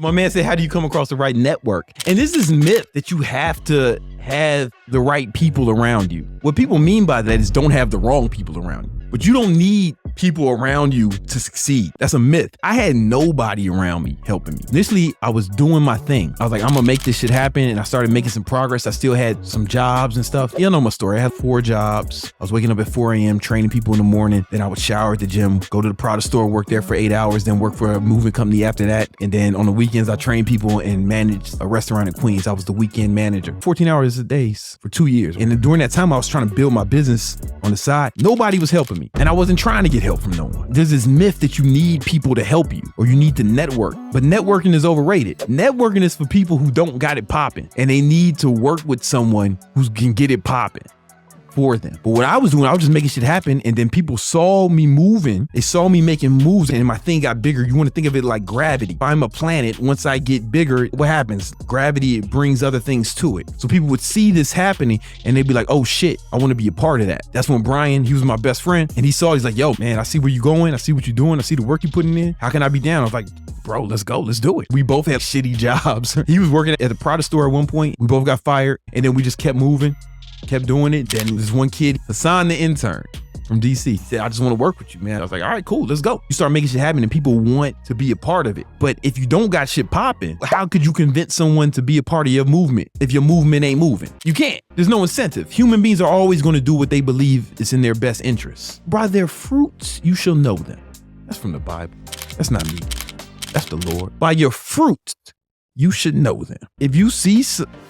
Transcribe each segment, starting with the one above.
My man said, how do you come across the right network? And this is myth that you have to have the right people around you. What people mean by that is don't have the wrong people around you. But you don't need people around you to succeed. That's a myth. I had nobody around me helping me. Initially, I was doing my thing. I was like, I'm gonna make this shit happen. And I started making some progress. I still had some jobs and stuff. You know my story. I had 4 jobs. I was waking up at 4 a.m., training people in the morning. Then I would shower at the gym, go to the product store, work there for 8 hours, then work for a moving company after that. And then on the weekends, I trained people and managed a restaurant in Queens. I was the weekend manager. 14 hours a day for 2 years. And then during that time, I was trying to build my business on the side. Nobody was helping me. And I wasn't trying to get help from no one. There's this myth that you need people to help you or you need to network. But networking is overrated. Networking is for people who don't got it popping and they need to work with someone who can get it popping for them. But what I was doing, I was just making shit happen, and then people saw me moving. They saw me making moves, and my thing got bigger. You want to think of it like gravity. If I'm a planet, once I get bigger, what happens? Gravity, it brings other things to it. So people would see this happening, and they'd be like, oh shit, I want to be a part of that. That's when Brian, he was my best friend, and he's like, yo, man, I see where you're going. I see what you're doing. I see the work you're putting in. How can I be down? I was like, bro, let's go. Let's do it. We both have shitty jobs. He was working at the product store at one point. We both got fired, and then we just kept moving. Kept doing it. Then this one kid, Hassan the intern from DC, said, I just want to work with you, man. I was like, all right, cool, let's go. You start making shit happen and people want to be a part of it. But if you don't got shit popping, how could you convince someone to be a part of your movement if your movement ain't moving? You can't. There's no incentive. Human beings are always going to do what they believe is in their best interest. By their fruits, you shall know them. That's from the Bible. That's not me. That's the Lord. By your fruits, you should know them. If you see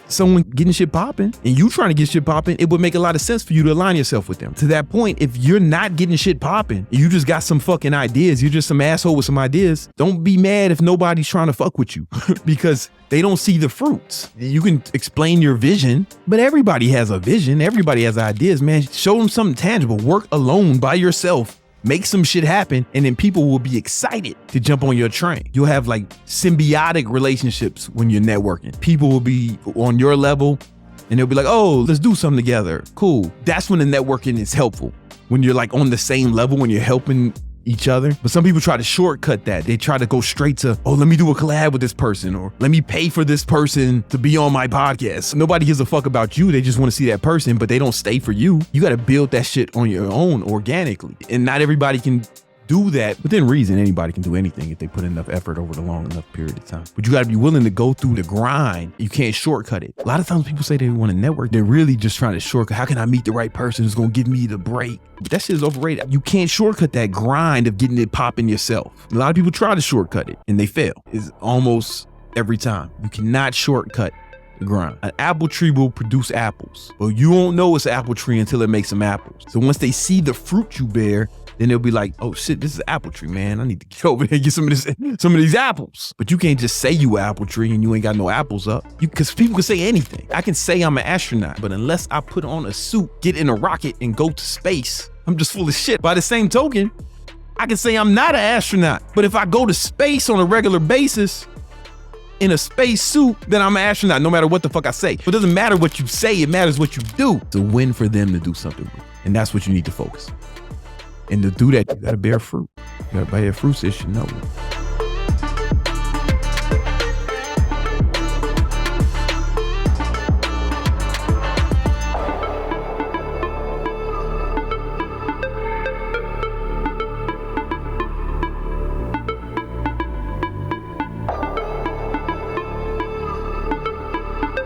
someone getting shit popping and you trying to get shit popping, it would make a lot of sense for you to align yourself with them. To that point, if you're not getting shit popping, you just got some fucking ideas, you're just some asshole with some ideas, don't be mad if nobody's trying to fuck with you because they don't see the fruits. You can explain your vision, but everybody has a vision. Everybody has ideas, man. Show them something tangible. Work alone by yourself. Make some shit happen, and then people will be excited to jump on your train. You'll have like symbiotic relationships when you're networking. People will be on your level, and they'll be like, oh, let's do something together. Cool. That's when the networking is helpful. When you're like on the same level, when you're helping each other. But some people try to shortcut that. They try to go straight to, oh, let me do a collab with this person, or let me pay for this person to be on my podcast. Nobody gives a fuck about you. They just want to see that person, but they don't stay for you. You got to build that shit on your own organically. And not everybody can do that. Within reason, anybody can do anything if they put enough effort over the long enough period of time. But you got to be willing to go through the grind. You can't shortcut it. A lot of times people say they want to network. They're really just trying to shortcut. How can I meet the right person who's going to give me the break? But that shit is overrated. You can't shortcut that grind of getting it popping yourself. A lot of people try to shortcut it and they fail. It's almost every time. You cannot shortcut the grind. An apple tree will produce apples, but you won't know it's an apple tree until it makes some apples. So once they see the fruit you bear, then they'll be like, oh shit, this is an apple tree, man. I need to get over there and get some of these apples. But you can't just say you an apple tree and you ain't got no apples up. Because people can say anything. I can say I'm an astronaut, but unless I put on a suit, get in a rocket and go to space, I'm just full of shit. By the same token, I can say I'm not an astronaut. But if I go to space on a regular basis in a space suit, then I'm an astronaut no matter what the fuck I say. But it doesn't matter what you say, it matters what you do. It's a win for them to do something with. And that's what you need to focus on. And to do that, you gotta bear fruit. You gotta bear fruits, it should know.